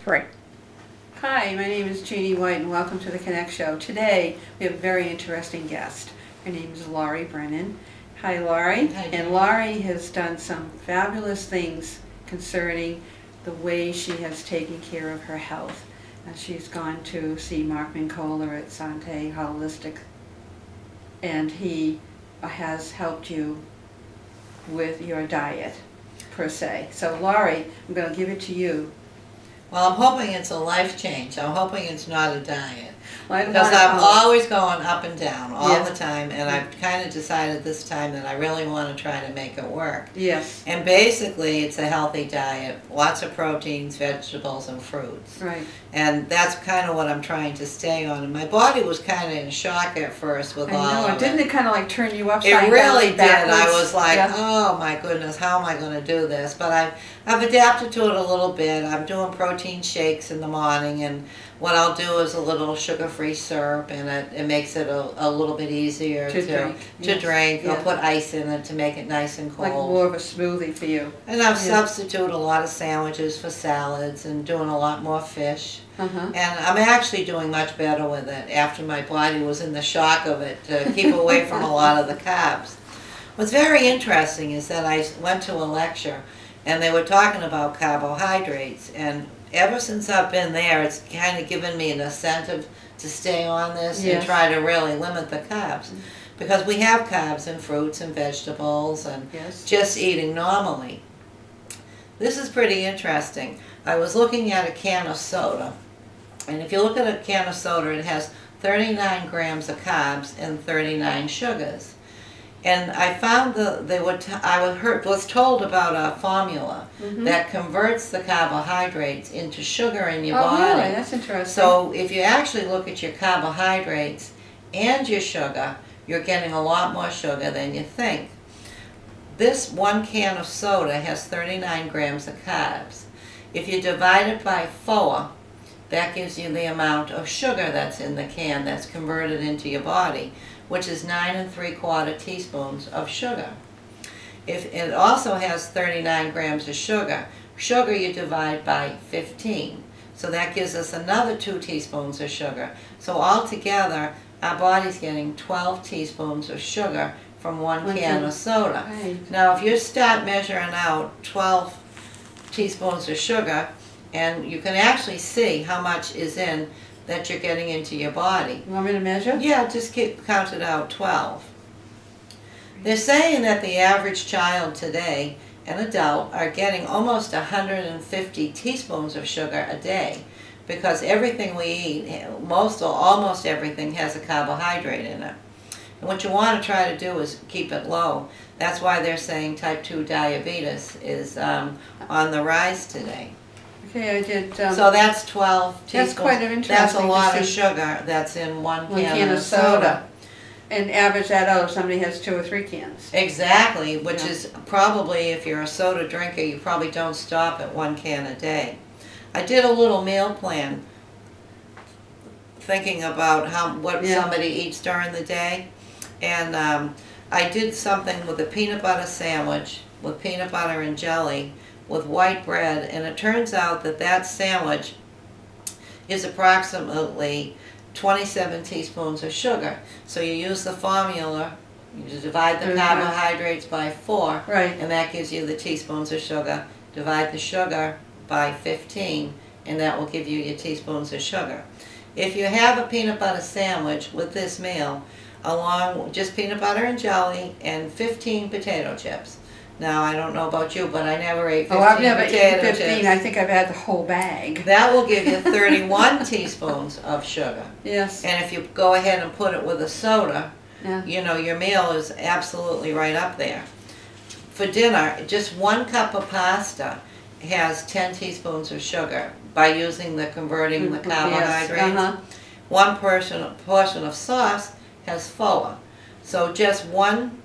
Great. Hi, my name is Jeanne White and welcome to the Connect Show. Today we have a very interesting guest. Her name is Laurie Brennan. Hi Laurie. Hi, and Laurie has done some fabulous things concerning the way she has taken care of her health. She's gone to see Mark Mincola at Sante Holistic, and he has helped you with your diet per se. So Laurie, I'm going to give it to you. Well, I'm hoping it's a life change. I'm hoping it's not a diet. Well, because I'm always going up and down all Yeah. the time, and I've kind of decided this time that I really want to try to make it work. Yes. And basically, it's a healthy diet, lots of proteins, vegetables, and fruits. Right. And that's kind of what I'm trying to stay on. And my body was kind of in shock at first with all of it. Didn't it kind of like turn you upside down? It really did. Backwards? I was like, Yeah. oh my goodness, how am I going to do this? But I've adapted to it a little bit. I'm doing protein shakes in the morning, and what I'll do is a little sugar-free syrup, and it makes it a little bit easier to drink. Yeah. I'll put ice in it to make it nice and cold. Like more of a smoothie for you. And I've substituted a lot of sandwiches for salads and doing a lot more fish. And I'm actually doing much better with it after my body was in the shock of it to keep away from a lot of the carbs. What's very interesting is that I went to a lecture and they were talking about carbohydrates, and ever since I've been there, it's kind of given me an incentive to stay on this and try to really limit the carbs. Because we have carbs in fruits and vegetables and just eating normally. This is pretty interesting. I was looking at a can of soda, and if you look at a can of soda, it has 39 grams of carbs and 39 sugars. And I found was told about a formula that converts the carbohydrates into sugar in your body. Oh, really? That's interesting. So if you actually look at your carbohydrates and your sugar, you're getting a lot more sugar than you think. This one can of soda has 39 grams of carbs. If you divide it by 4, that gives you the amount of sugar that's in the can that's converted into your body, which is 9 3/4 teaspoons of sugar. If it also has 39 grams of sugar, you divide by 15. So that gives us another 2 teaspoons of sugar. So altogether, our body's getting 12 teaspoons of sugar from one can of soda. Right. Now, if you start measuring out 12 teaspoons of sugar, and you can actually see how much is in that you're getting into your body. You want me to measure? Yeah, just count it out, 12. They're saying that the average child today, an adult, are getting almost 150 teaspoons of sugar a day, because everything we eat, almost everything, has a carbohydrate in it. And what you want to try to do is keep it low. That's why they're saying type 2 diabetes is on the rise today. Okay, I did. So that's 12 teaspoons. That's quite interesting. That's a lot of sugar that's in one can of soda. And average that out if somebody has 2 or 3 cans. Exactly, which is probably, if you're a soda drinker, you probably don't stop at 1 can a day. I did a little meal plan thinking about what somebody eats during the day. And I did something with a peanut butter sandwich with peanut butter and jelly with white bread, and it turns out that that sandwich is approximately 27 teaspoons of sugar. So you use the formula, you divide the carbohydrates by 4, and that gives you the teaspoons of sugar. Divide the sugar by 15, and that will give you your teaspoons of sugar. If you have a peanut butter sandwich with this meal, along with just peanut butter and jelly and 15 potato chips. Now, I don't know about you, but I never ate 15 I've never potato eaten 15. chips. I think I've had the whole bag. That will give you 31 teaspoons of sugar. Yes. And if you go ahead and put it with a soda, you know, your meal is absolutely right up there. For dinner, just 1 cup of pasta has 10 teaspoons of sugar by using the converting the carbohydrates. 1 portion of sauce has 4. So just 1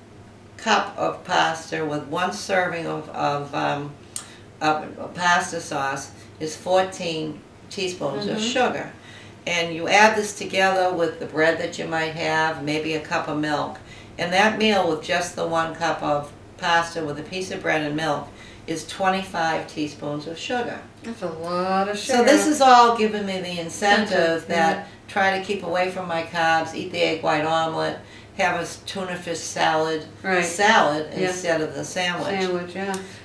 cup of pasta with 1 serving of pasta sauce is 14 teaspoons of sugar. And you add this together with the bread that you might have, maybe a cup of milk. And that meal with just the 1 cup of pasta with a piece of bread and milk is 25 teaspoons of sugar. That's a lot of sugar. So this is all giving me the incentive that try to keep away from my carbs, eat the egg white omelet, have a tuna fish salad, instead of the sandwich.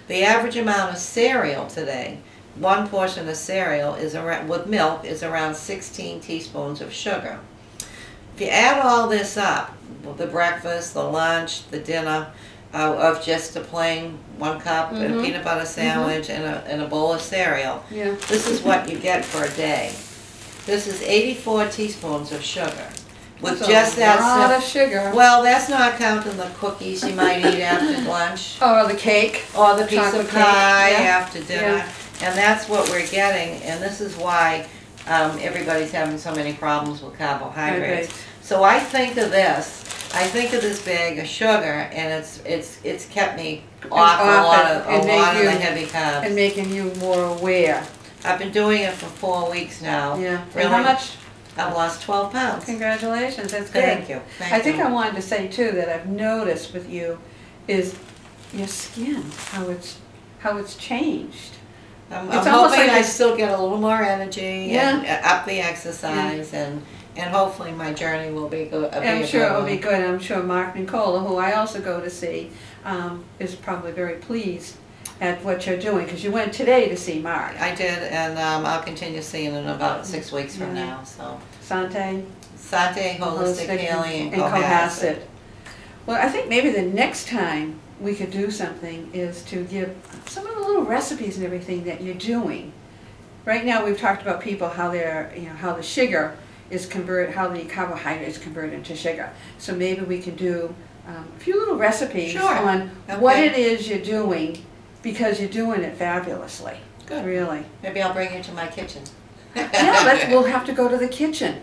The average amount of cereal today, one portion of cereal is around, with milk, is around 16 teaspoons of sugar. If you add all this up, the breakfast, the lunch, the dinner, of just a plain 1 cup and a peanut butter sandwich and a bowl of cereal, this is what you get for a day. This is 84 teaspoons of sugar. With just that lot of sugar. Well, that's not counting the cookies you might eat after lunch. Or the cake. Or the piece of pie after dinner. And that's what we're getting, and this is why everybody's having so many problems with carbohydrates. So I think of this. I think of this bag of sugar, and it's kept me off a lot of the heavy carbs. And making you more aware. I've been doing it for 4 weeks now. Yeah. Really, and how much? I've lost 12 pounds. Congratulations, that's good. Thank you. I think I wanted to say too that I've noticed with you is your skin, how it's changed. I'm hoping I still get a little more energy and up the exercise and hopefully my journey will be good. I'm sure it will be good. I'm sure Mark Nicola, who I also go to see, is probably very pleased at what you're doing, because you went today to see Mark. I did, and I'll continue seeing in about 6 weeks from now. So Sante Holistic Healing, and Cohasset. Well, I think maybe the next time we could do something is to give some of the little recipes and everything that you're doing. Right now we've talked about people how they're, how the sugar is how the carbohydrate is converted into sugar. So maybe we can do a few little recipes on what it is you're doing, because you're doing it fabulously. Good. Really. Maybe I'll bring you to my kitchen. We'll have to go to the kitchen.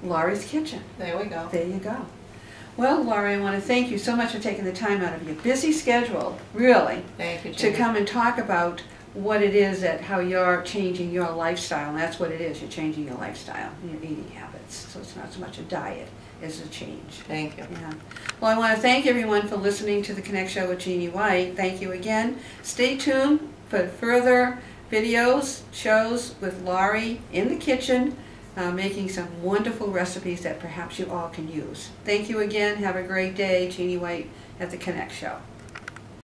Laurie's kitchen. There we go. There you go. Well, Laurie, I want to thank you so much for taking the time out of your busy schedule, really, thank you, to come and talk about what it is how you're changing your lifestyle. And that's what it is. You're changing your lifestyle, your eating habits. So it's not so much a diet as a change. Thank you. Yeah. Well, I want to thank everyone for listening to the Connect Show with Jeanne White. Thank you again. Stay tuned for further videos, shows with Laurie in the kitchen, making some wonderful recipes that perhaps you all can use. Thank you again. Have a great day. Jeanne White at the Connect Show.